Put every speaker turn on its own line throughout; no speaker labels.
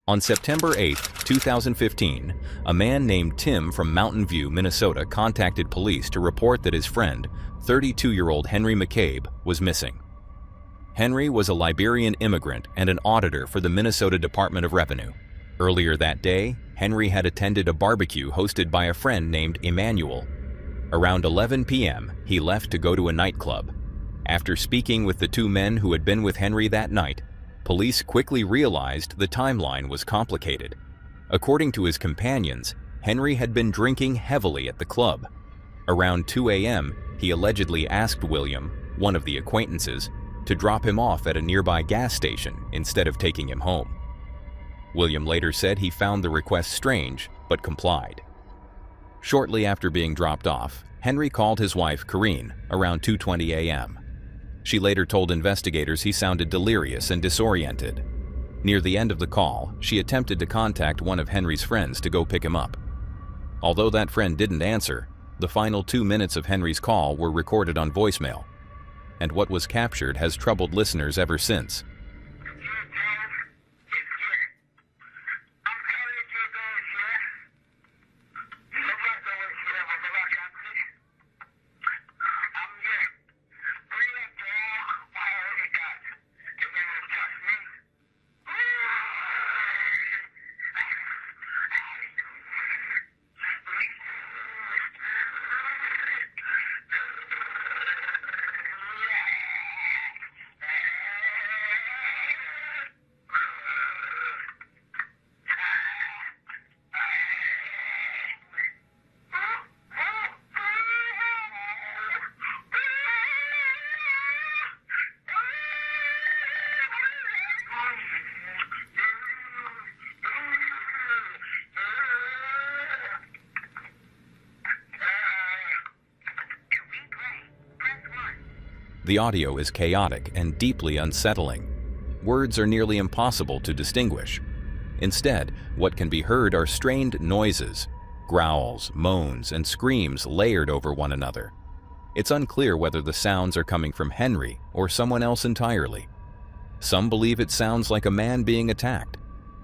On September 8, 2015, a man named Tim from Mountain View, Minnesota contacted police to report that his friend, 32-year-old Henry McCabe, was missing. Henry was a Liberian immigrant and an auditor for the Minnesota Department of Revenue. Earlier that day, Henry had attended a barbecue hosted by a friend named Emmanuel. Around 11 p.m., he left to go to a nightclub. After speaking with the two men who had been with Henry that night, police quickly realized the timeline was complicated. According to his companions, Henry had been drinking heavily at the club. Around 2 a.m., he allegedly asked William, one of the acquaintances, to drop him off at a nearby gas station instead of taking him home. William later said he found the request strange, but complied. Shortly after being dropped off, Henry called his wife, Corrine, around 2:20 a.m. She later told investigators he sounded delirious and disoriented. Near the end of the call, she attempted to contact one of Henry's friends to go pick him up. Although that friend didn't answer, the final 2 minutes of Henry's call were recorded on voicemail, and what was captured has troubled listeners ever since. The audio is chaotic and deeply unsettling. Words are nearly impossible to distinguish. Instead, what can be heard are strained noises, growls, moans, and screams layered over one another. It's unclear whether the sounds are coming from Henry or someone else entirely. Some believe it sounds like a man being attacked.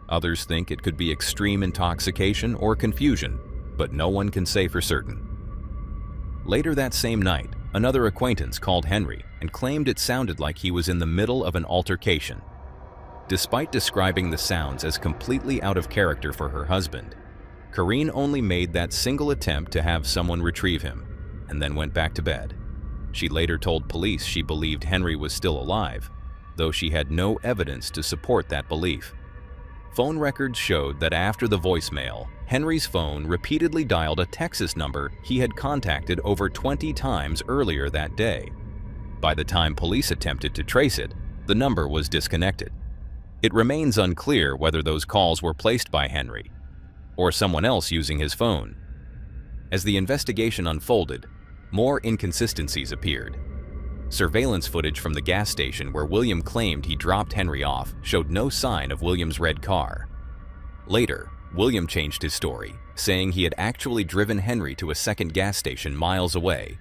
Others think it could be extreme intoxication or confusion, but no one can say for certain. Later that same night, another acquaintance called Henry and claimed it sounded like he was in the middle of an altercation. Despite describing the sounds as completely out of character for her husband, Corrine only made that single attempt to have someone retrieve him, and then went back to bed. She later told police she believed Henry was still alive, though she had no evidence to support that belief. Phone records showed that after the voicemail, Henry's phone repeatedly dialed a Texas number he had contacted over 20 times earlier that day. By the time police attempted to trace it, the number was disconnected. It remains unclear whether those calls were placed by Henry or someone else using his phone. As the investigation unfolded, more inconsistencies appeared. Surveillance footage from the gas station where William claimed he dropped Henry off showed no sign of William's red car. Later, William changed his story, saying he had actually driven Henry to a second gas station miles away.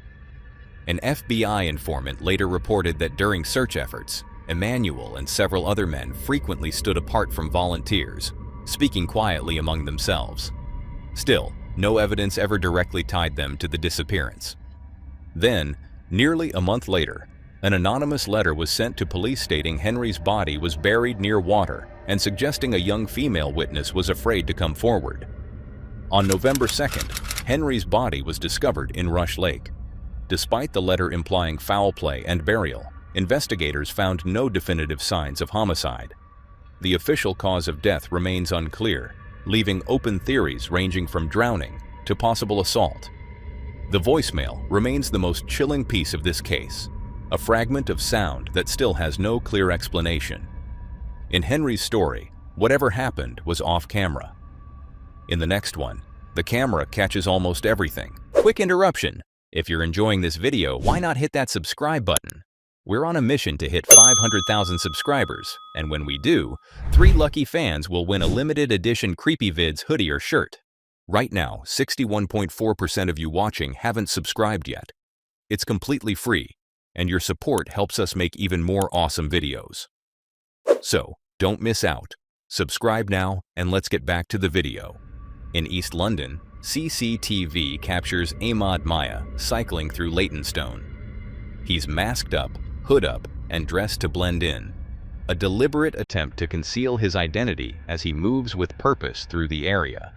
An FBI informant later reported that during search efforts, Emmanuel and several other men frequently stood apart from volunteers, speaking quietly among themselves. Still, no evidence ever directly tied them to the disappearance. Then, nearly a month later, an anonymous letter was sent to police stating Henry's body was buried near water and suggesting a young female witness was afraid to come forward. On November 2nd, Henry's body was discovered in Rush Lake. Despite the letter implying foul play and burial, investigators found no definitive signs of homicide. The official cause of death remains unclear, leaving open theories ranging from drowning to possible assault. The voicemail remains the most chilling piece of this case, a fragment of sound that still has no clear explanation. In Henry's story, whatever happened was off camera. In the next one, the camera catches almost everything. Quick interruption. If you're enjoying this video, why not hit that subscribe button? We're on a mission to hit 500,000 subscribers, and when we do, 3 lucky fans will win a limited edition Creepy Vids hoodie or shirt. Right now, 61.4% of you watching haven't subscribed yet. It's completely free, and your support helps us make even more awesome videos. So, don't miss out. Subscribe now, and let's get back to the video. In East London, CCTV captures Ahmad Maya cycling through Leytonstone. He's masked up, hood up, and dressed to blend in. A deliberate attempt to conceal his identity as he moves with purpose through the area.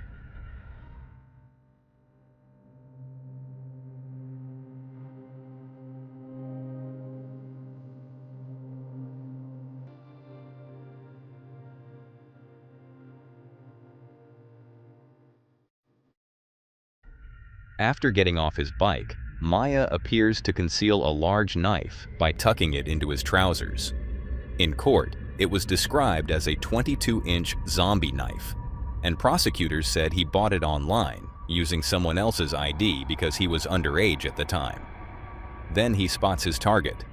After getting off his bike, Maya appears to conceal a large knife by tucking it into his trousers. In court, it was described as a 22-inch zombie knife, and prosecutors said he bought it online using someone else's ID because he was underage at the time. Then he spots his target.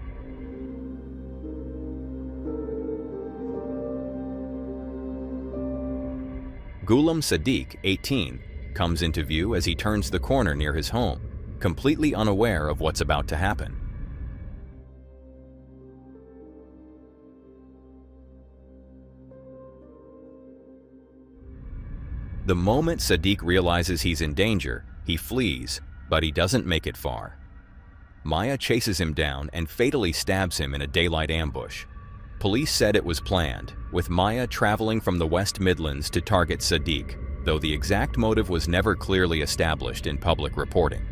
Ghulam Sadiq, 18, comes into view as he turns the corner near his home, completely unaware of what's about to happen. The moment Sadiq realizes he's in danger, he flees, but he doesn't make it far. Maya chases him down and fatally stabs him in a daylight ambush. Police said it was planned, with Maya traveling from the West Midlands to target Sadiq, though the exact motive was never clearly established in public reporting.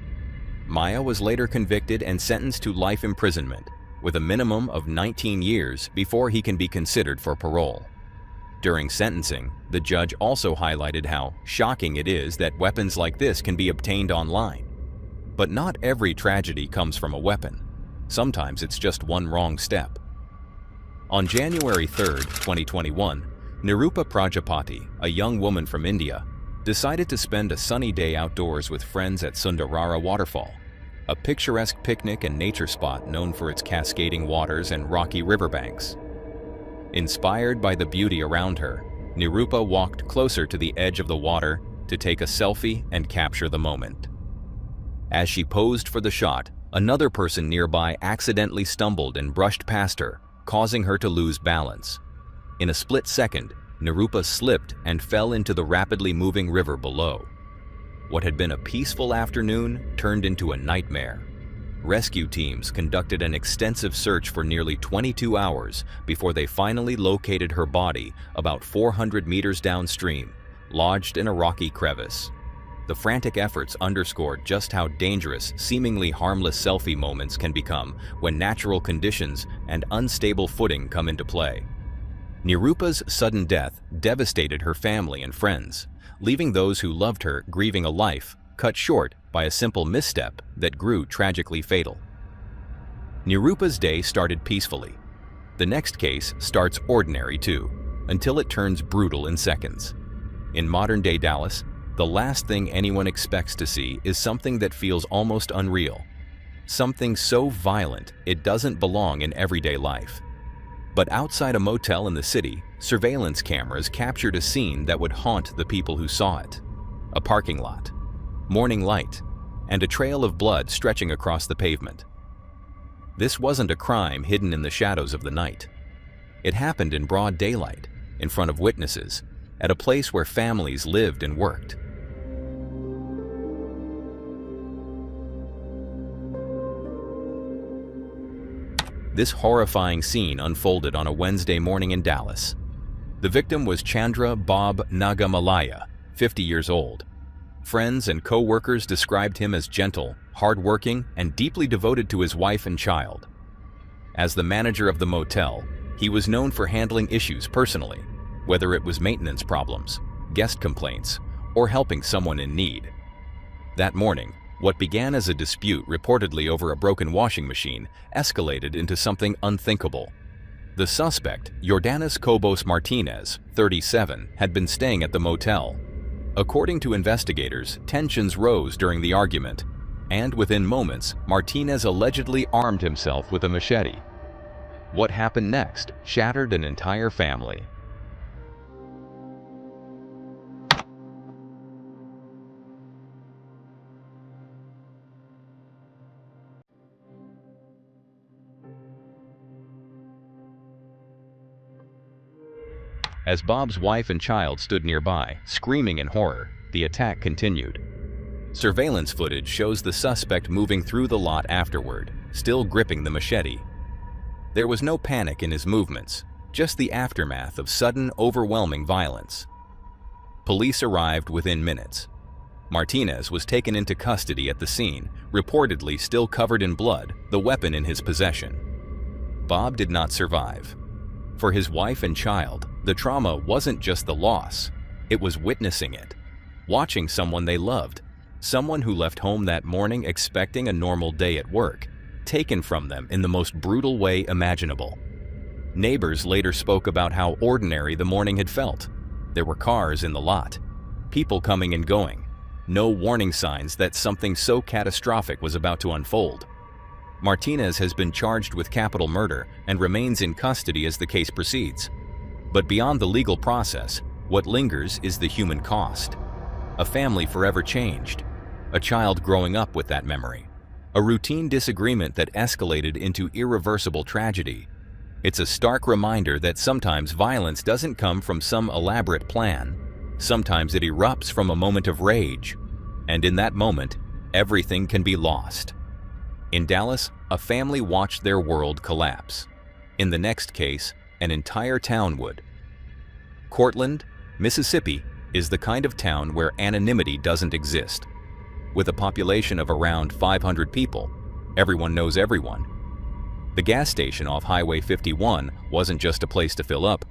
Maya was later convicted and sentenced to life imprisonment, with a minimum of 19 years before he can be considered for parole. During sentencing, the judge also highlighted how shocking it is that weapons like this can be obtained online. But not every tragedy comes from a weapon. Sometimes it's just one wrong step. On January 3, 2021, Nirupa Prajapati, a young woman from India, decided to spend a sunny day outdoors with friends at Sundarara Waterfall, a picturesque picnic and nature spot known for its cascading waters and rocky riverbanks. Inspired by the beauty around her, Nirupa walked closer to the edge of the water to take a selfie and capture the moment. As she posed for the shot, another person nearby accidentally stumbled and brushed past her, causing her to lose balance. In a split second, Nirupa slipped and fell into the rapidly moving river below. What had been a peaceful afternoon turned into a nightmare. Rescue teams conducted an extensive search for nearly 22 hours before they finally located her body about 400 meters downstream, lodged in a rocky crevice. The frantic efforts underscored just how dangerous seemingly harmless selfie moments can become when natural conditions and unstable footing come into play. Nirupa's sudden death devastated her family and friends, leaving those who loved her grieving a life cut short by a simple misstep that grew tragically fatal. Nirupa's day started peacefully. The next case starts ordinary too, until it turns brutal in seconds. In modern-day Dallas, the last thing anyone expects to see is something that feels almost unreal. Something so violent it doesn't belong in everyday life. But outside a motel in the city, surveillance cameras captured a scene that would haunt the people who saw it. A parking lot, morning light, and a trail of blood stretching across the pavement. This wasn't a crime hidden in the shadows of the night. It happened in broad daylight, in front of witnesses, at a place where families lived and worked. This horrifying scene unfolded on a Wednesday morning in Dallas. The victim was Chandra Bob Nagamalaya, 50 years old. Friends and co-workers described him as gentle, hard-working, and deeply devoted to his wife and child. As the manager of the motel, he was known for handling issues personally, whether it was maintenance problems, guest complaints, or helping someone in need. That morning, what began as a dispute reportedly over a broken washing machine escalated into something unthinkable. The suspect, Jordanis Cobos Martinez, 37, had been staying at the motel. According to investigators, tensions rose during the argument, and within moments, Martinez allegedly armed himself with a machete. What happened next shattered an entire family. As Bob's wife and child stood nearby, screaming in horror, the attack continued. Surveillance footage shows the suspect moving through the lot afterward, still gripping the machete. There was no panic in his movements, just the aftermath of sudden, overwhelming violence. Police arrived within minutes. Martinez was taken into custody at the scene, reportedly still covered in blood, the weapon in his possession. Bob did not survive. For his wife and child, the trauma wasn't just the loss, it was witnessing it. Watching someone they loved, someone who left home that morning expecting a normal day at work, taken from them in the most brutal way imaginable. Neighbors later spoke about how ordinary the morning had felt. There were cars in the lot, people coming and going, no warning signs that something so catastrophic was about to unfold. Martinez has been charged with capital murder and remains in custody as the case proceeds. But beyond the legal process, what lingers is the human cost. A family forever changed, a child growing up with that memory, a routine disagreement that escalated into irreversible tragedy. It's a stark reminder that sometimes violence doesn't come from some elaborate plan. Sometimes it erupts from a moment of rage, and in that moment, everything can be lost. In Dallas, a family watched their world collapse. In the next case, an entire town would. Cortland, Mississippi, is the kind of town where anonymity doesn't exist. With a population of around 500 people, everyone knows everyone. The gas station off Highway 51 wasn't just a place to fill up,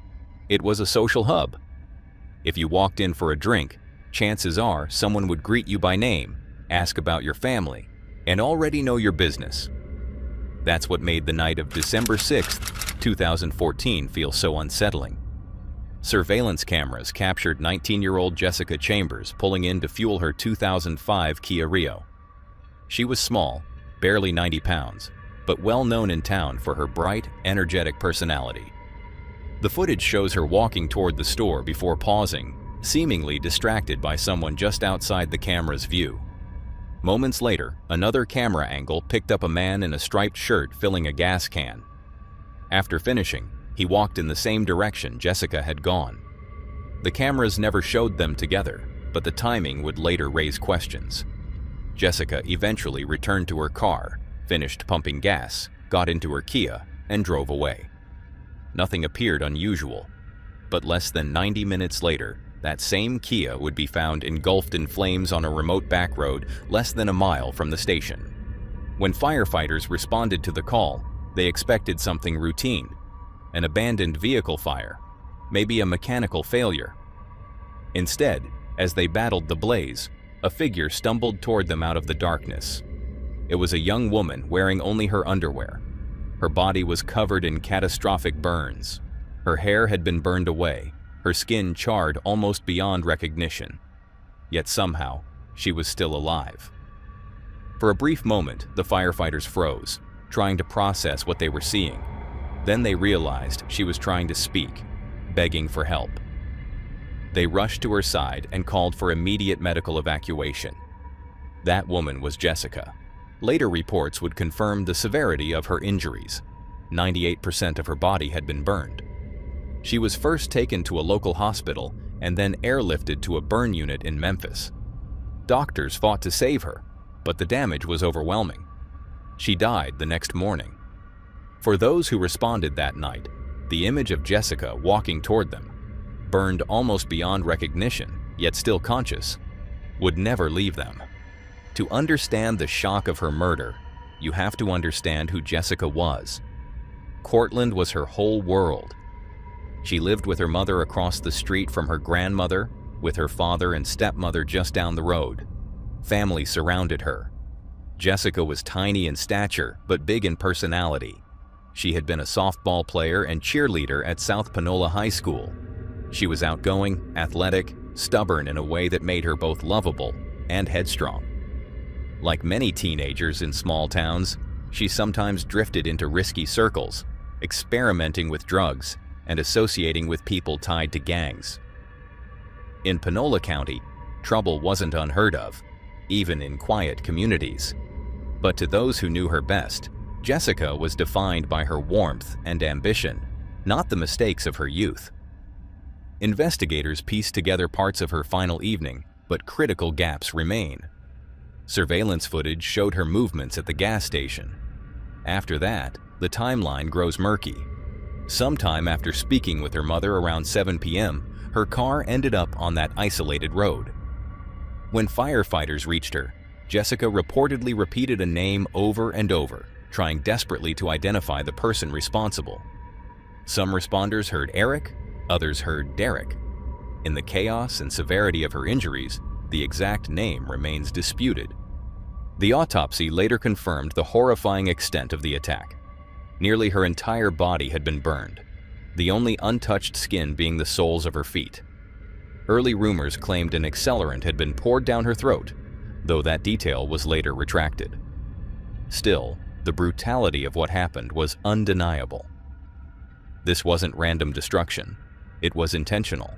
it was a social hub. If you walked in for a drink, chances are someone would greet you by name, ask about your family, and already know your business. That's what made the night of December 6, 2014 feel so unsettling. Surveillance cameras captured 19-year-old Jessica Chambers pulling in to fuel her 2005 Kia Rio. She was small, barely 90 pounds, but well known in town for her bright, energetic personality. The footage shows her walking toward the store before pausing, seemingly distracted by someone just outside the camera's view. Moments later, another camera angle picked up a man in a striped shirt filling a gas can. After finishing, he walked in the same direction Jessica had gone. The cameras never showed them together, but the timing would later raise questions. Jessica eventually returned to her car, finished pumping gas, got into her Kia, and drove away. Nothing appeared unusual, but less than 90 minutes later, that same Kia would be found engulfed in flames on a remote back road less than a mile from the station. When firefighters responded to the call, they expected something routine, an abandoned vehicle fire, maybe a mechanical failure. Instead, as they battled the blaze, a figure stumbled toward them out of the darkness. It was a young woman wearing only her underwear. Her body was covered in catastrophic burns. Her hair had been burned away, her skin charred almost beyond recognition. Yet somehow, she was still alive. For a brief moment, the firefighters froze, trying to process what they were seeing. Then they realized she was trying to speak, begging for help. They rushed to her side and called for immediate medical evacuation. That woman was Jessica. Later reports would confirm the severity of her injuries. 98% of her body had been burned. She was first taken to a local hospital and then airlifted to a burn unit in Memphis. Doctors fought to save her, but the damage was overwhelming. She died the next morning. For those who responded that night, the image of Jessica walking toward them, burned almost beyond recognition, yet still conscious, would never leave them. To understand the shock of her murder, you have to understand who Jessica was. Cortland was her whole world. She lived with her mother across the street from her grandmother, with her father and stepmother just down the road. Family surrounded her. Jessica was tiny in stature, but big in personality. She had been a softball player and cheerleader at South Panola High School. She was outgoing, athletic, stubborn in a way that made her both lovable and headstrong. Like many teenagers in small towns, she sometimes drifted into risky circles, experimenting with drugs and associating with people tied to gangs. In Panola County, trouble wasn't unheard of, even in quiet communities. But to those who knew her best, Jessica was defined by her warmth and ambition, not the mistakes of her youth. Investigators piece together parts of her final evening, but critical gaps remain. Surveillance footage showed her movements at the gas station. After that, the timeline grows murky. Sometime after speaking with her mother around 7 p.m., her car ended up on that isolated road. When firefighters reached her, Jessica reportedly repeated a name over and over, trying desperately to identify the person responsible. Some responders heard Eric, others heard Derek. In the chaos and severity of her injuries, the exact name remains disputed. The autopsy later confirmed the horrifying extent of the attack. Nearly her entire body had been burned, the only untouched skin being the soles of her feet. Early rumors claimed an accelerant had been poured down her throat, though that detail was later retracted. Still, the brutality of what happened was undeniable. This wasn't random destruction, it was intentional.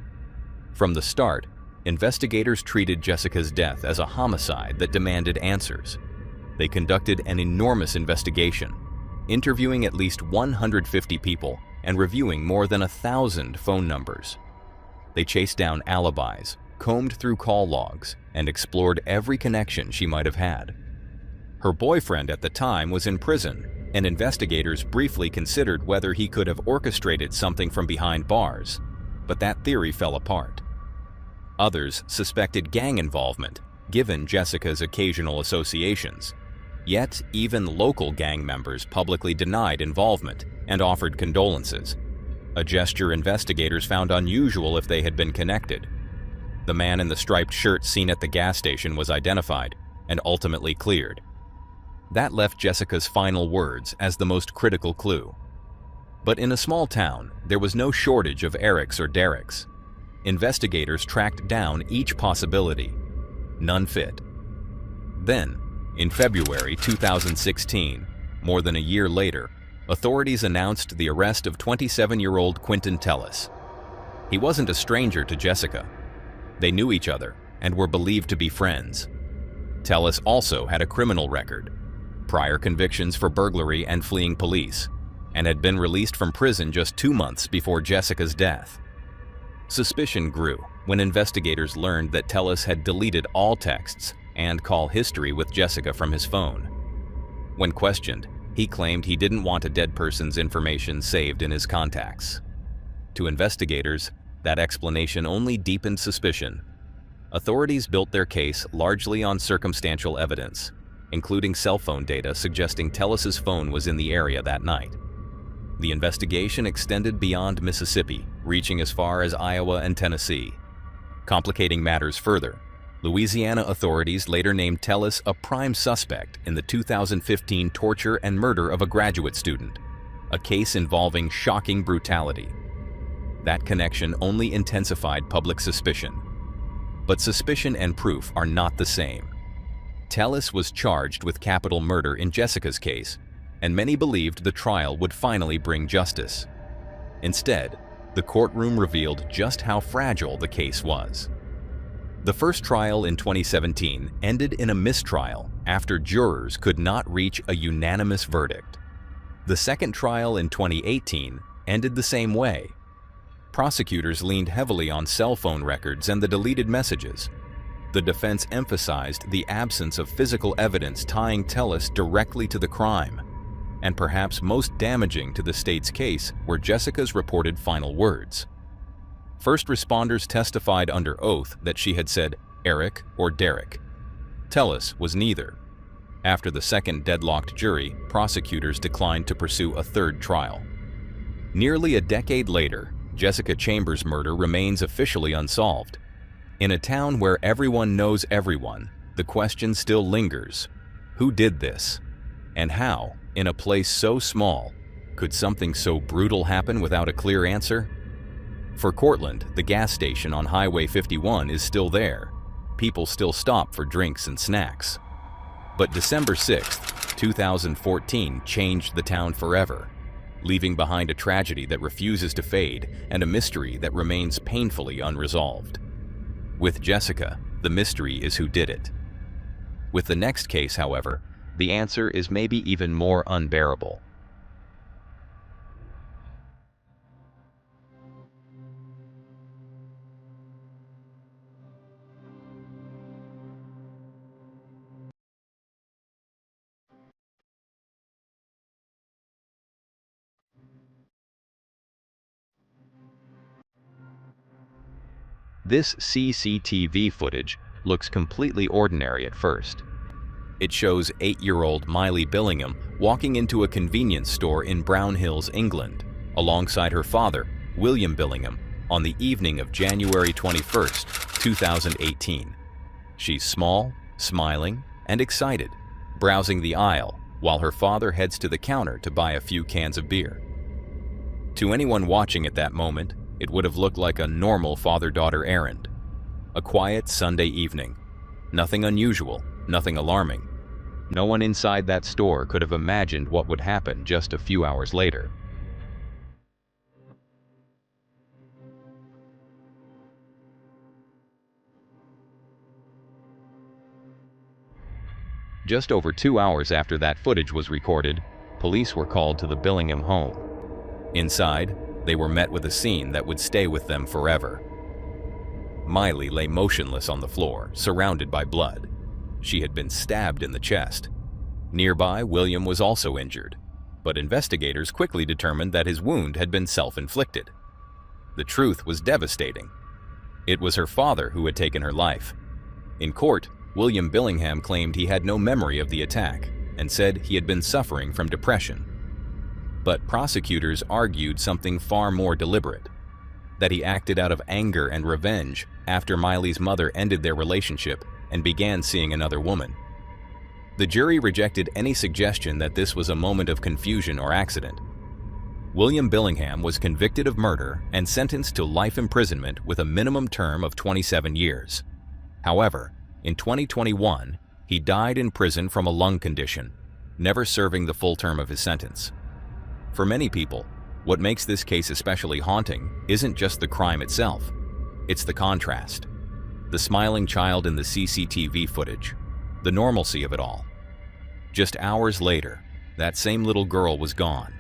From the start, investigators treated Jessica's death as a homicide that demanded answers. They conducted an enormous investigation, interviewing at least 150 people and reviewing more than 1,000 phone numbers. They chased down alibis, combed through call logs, and explored every connection she might have had. Her boyfriend at the time was in prison, and investigators briefly considered whether he could have orchestrated something from behind bars, but that theory fell apart. Others suspected gang involvement, given Jessica's occasional associations. Yet, even local gang members publicly denied involvement and offered condolences, a gesture investigators found unusual if they had been connected. The man in the striped shirt seen at the gas station was identified and ultimately cleared. That left Jessica's final words as the most critical clue. But in a small town, there was no shortage of Erics or Dereks. Investigators tracked down each possibility. None fit. Then, in February 2016, more than a year later, authorities announced the arrest of 27-year-old Quentin Tellis. He wasn't a stranger to Jessica. They knew each other and were believed to be friends. Tellis also had a criminal record, prior convictions for burglary and fleeing police, and had been released from prison just 2 months before Jessica's death. Suspicion grew when investigators learned that Tellis had deleted all texts and call history with Jessica from his phone. When questioned, he claimed he didn't want a dead person's information saved in his contacts. To investigators, that explanation only deepened suspicion. Authorities built their case largely on circumstantial evidence, including cell phone data suggesting Tellis's phone was in the area that night. The investigation extended beyond Mississippi, reaching as far as Iowa and Tennessee. Complicating matters further, Louisiana authorities later named Tellis a prime suspect in the 2015 torture and murder of a graduate student, a case involving shocking brutality. That connection only intensified public suspicion. But suspicion and proof are not the same. Tellis was charged with capital murder in Jessica's case, and many believed the trial would finally bring justice. Instead, the courtroom revealed just how fragile the case was. The first trial in 2017 ended in a mistrial after jurors could not reach a unanimous verdict. The second trial in 2018 ended the same way. Prosecutors leaned heavily on cell phone records and the deleted messages. The defense emphasized the absence of physical evidence tying Tellis directly to the crime. And perhaps most damaging to the state's case were Jessica's reported final words. First responders testified under oath that she had said Eric or Derek. Tellis was neither. After the second deadlocked jury, prosecutors declined to pursue a third trial. Nearly a decade later, Jessica Chambers' murder remains officially unsolved. In a town where everyone knows everyone, the question still lingers: who did this? And how, in a place so small, could something so brutal happen without a clear answer? For Cortland, the gas station on Highway 51 is still there. People still stop for drinks and snacks. But December 6, 2014 changed the town forever, leaving behind a tragedy that refuses to fade and a mystery that remains painfully unresolved. With Jessica, the mystery is who did it. With the next case, however, the answer is maybe even more unbearable. This CCTV footage looks completely ordinary at first. It shows 8-year-old Miley Billingham walking into a convenience store in Brown Hills, England, alongside her father, William Billingham, on the evening of January 21st, 2018. She's small, smiling, and excited, browsing the aisle while her father heads to the counter to buy a few cans of beer. To anyone watching at that moment, it would have looked like a normal father-daughter errand. A quiet Sunday evening. Nothing unusual, nothing alarming. No one inside that store could have imagined what would happen just a few hours later. Just over 2 hours after that footage was recorded, police were called to the Billingham home. Inside, they were met with a scene that would stay with them forever. Miley lay motionless on the floor, surrounded by blood. She had been stabbed in the chest. Nearby, William was also injured, but investigators quickly determined that his wound had been self-inflicted. The truth was devastating. It was her father who had taken her life. In court, William Billingham claimed he had no memory of the attack and said he had been suffering from depression. But prosecutors argued something far more deliberate, that he acted out of anger and revenge after Miley's mother ended their relationship and began seeing another woman. The jury rejected any suggestion that this was a moment of confusion or accident. William Billingham was convicted of murder and sentenced to life imprisonment with a minimum term of 27 years. However, in 2021, he died in prison from a lung condition, never serving the full term of his sentence. For many people, what makes this case especially haunting isn't just the crime itself, it's the contrast. The smiling child in the CCTV footage, the normalcy of it all. Just hours later, that same little girl was gone,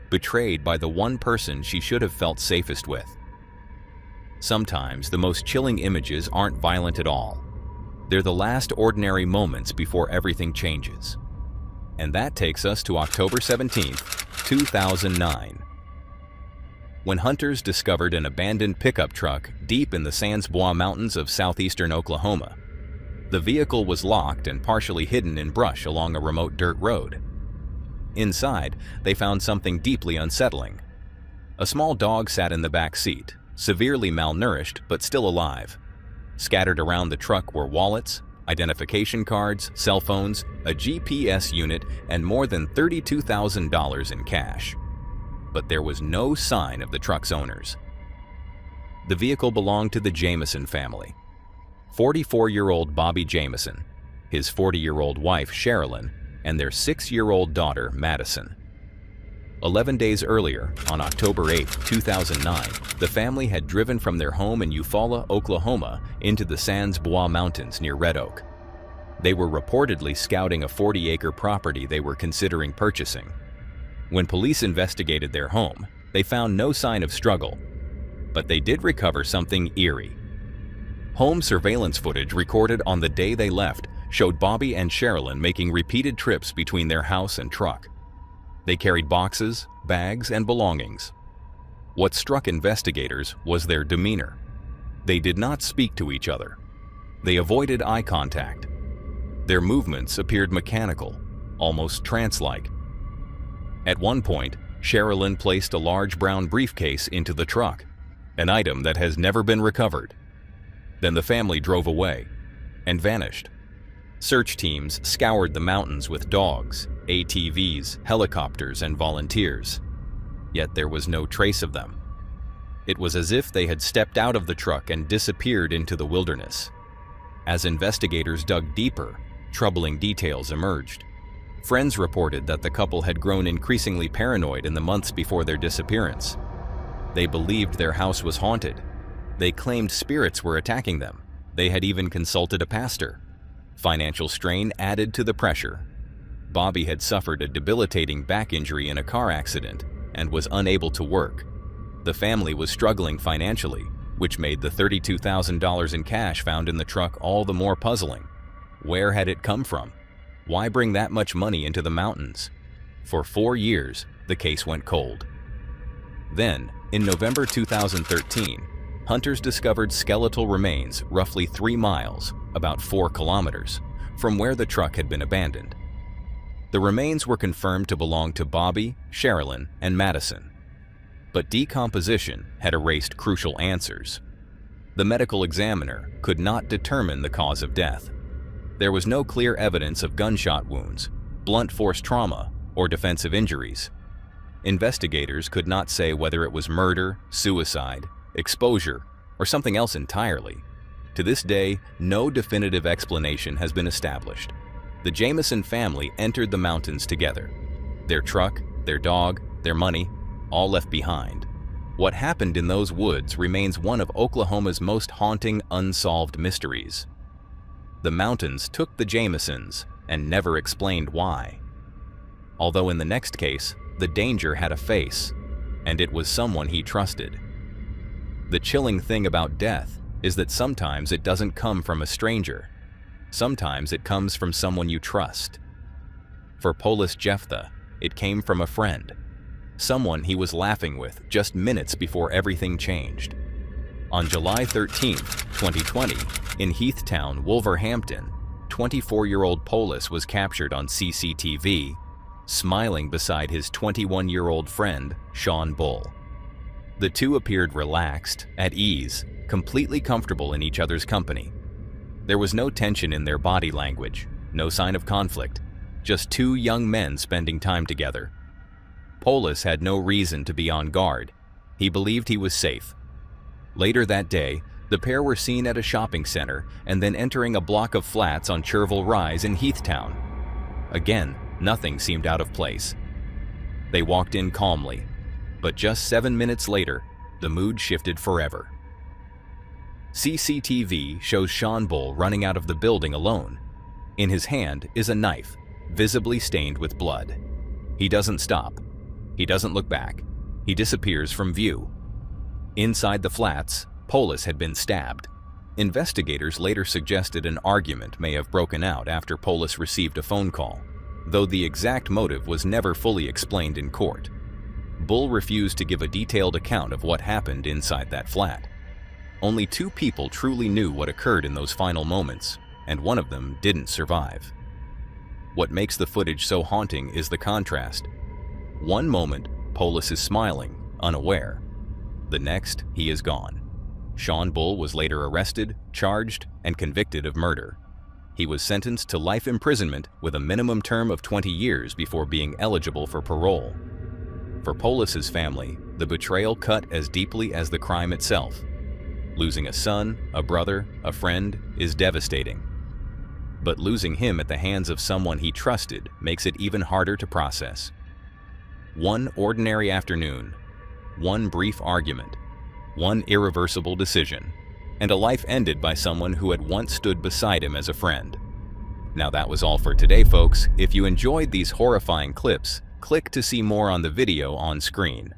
betrayed by the one person she should have felt safest with. Sometimes the most chilling images aren't violent at all. They're the last ordinary moments before everything changes. And that takes us to October 17th, 2009. When hunters discovered an abandoned pickup truck deep in the Sans Bois Mountains of southeastern Oklahoma. The vehicle was locked and partially hidden in brush along a remote dirt road. Inside, they found something deeply unsettling. A small dog sat in the back seat, severely malnourished but still alive. Scattered around the truck were wallets, identification cards, cell phones, a GPS unit, and more than $32,000 in cash. But there was no sign of the truck's owners. The vehicle belonged to the Jameson family. 44-year-old Bobby Jameson, his 40-year-old wife Sherilyn, and their 6-year-old daughter Madison. 11 days earlier, on October 8, 2009, the family had driven from their home in Eufaula, Oklahoma, into the Sans Bois Mountains near Red Oak. They were reportedly scouting a 40-acre property they were considering purchasing. When police investigated their home, they found no sign of struggle, but they did recover something eerie. Home surveillance footage recorded on the day they left showed Bobby and Sherilyn making repeated trips between their house and truck. They carried boxes, bags, and belongings. What struck investigators was their demeanor. They did not speak to each other. They avoided eye contact. Their movements appeared mechanical, almost trance-like. At one point, Sherilyn placed a large brown briefcase into the truck, an item that has never been recovered. Then the family drove away and vanished. Search teams scoured the mountains with dogs, ATVs, helicopters, and volunteers. Yet there was no trace of them. It was as if they had stepped out of the truck and disappeared into the wilderness. As investigators dug deeper, troubling details emerged. Friends reported that the couple had grown increasingly paranoid in the months before their disappearance. They believed their house was haunted. They claimed spirits were attacking them. They had even consulted a pastor. Financial strain added to the pressure. Bobby had suffered a debilitating back injury in a car accident and was unable to work. The family was struggling financially, which made the $32,000 in cash found in the truck all the more puzzling. Where had it come from? Why bring that much money into the mountains? For 4 years, the case went cold. Then, in November 2013, hunters discovered skeletal remains roughly 3 miles, about 4 kilometers, from where the truck had been abandoned. The remains were confirmed to belong to Bobby, Sherilyn, and Madison. But decomposition had erased crucial answers. The medical examiner could not determine the cause of death. There was no clear evidence of gunshot wounds, blunt force trauma, or defensive injuries. Investigators could not say whether it was murder, suicide, exposure, or something else entirely. To this day, no definitive explanation has been established. The Jameson family entered the mountains together. Their truck, their dog, their money, all left behind. What happened in those woods remains one of Oklahoma's most haunting unsolved mysteries. The mountains took the Jamesons and never explained why. Although in the next case, the danger had a face, and it was someone he trusted. The chilling thing about death is that sometimes it doesn't come from a stranger. Sometimes it comes from someone you trust. For Polis Jephthah, it came from a friend, someone he was laughing with just minutes before everything changed. On July 13, 2020, in Heathtown, Wolverhampton, 24-year-old Polis was captured on CCTV, smiling beside his 21-year-old friend, Sean Bull. The two appeared relaxed, at ease, completely comfortable in each other's company. There was no tension in their body language, no sign of conflict, just two young men spending time together. Polis had no reason to be on guard. He believed he was safe. Later that day, the pair were seen at a shopping center and then entering a block of flats on Chervil Rise in Heathtown. Again, nothing seemed out of place. They walked in calmly, but just 7 minutes later, the mood shifted forever. CCTV shows Sean Bull running out of the building alone. In his hand is a knife, visibly stained with blood. He doesn't stop. He doesn't look back. He disappears from view. Inside the flats, Polis had been stabbed. Investigators later suggested an argument may have broken out after Polis received a phone call, though the exact motive was never fully explained in court. Bull refused to give a detailed account of what happened inside that flat. Only 2 people truly knew what occurred in those final moments, and one of them didn't survive. What makes the footage so haunting is the contrast. One moment, Polis is smiling, unaware. The next, he is gone. Sean Bull was later arrested, charged, and convicted of murder. He was sentenced to life imprisonment with a minimum term of 20 years before being eligible for parole. For Polis's family, the betrayal cut as deeply as the crime itself. Losing a son, a brother, a friend is devastating. But losing him at the hands of someone he trusted makes it even harder to process. One ordinary afternoon, one brief argument, one irreversible decision, and a life ended by someone who had once stood beside him as a friend. Now that was all for today, folks. If you enjoyed these horrifying clips, click to see more on the video on screen.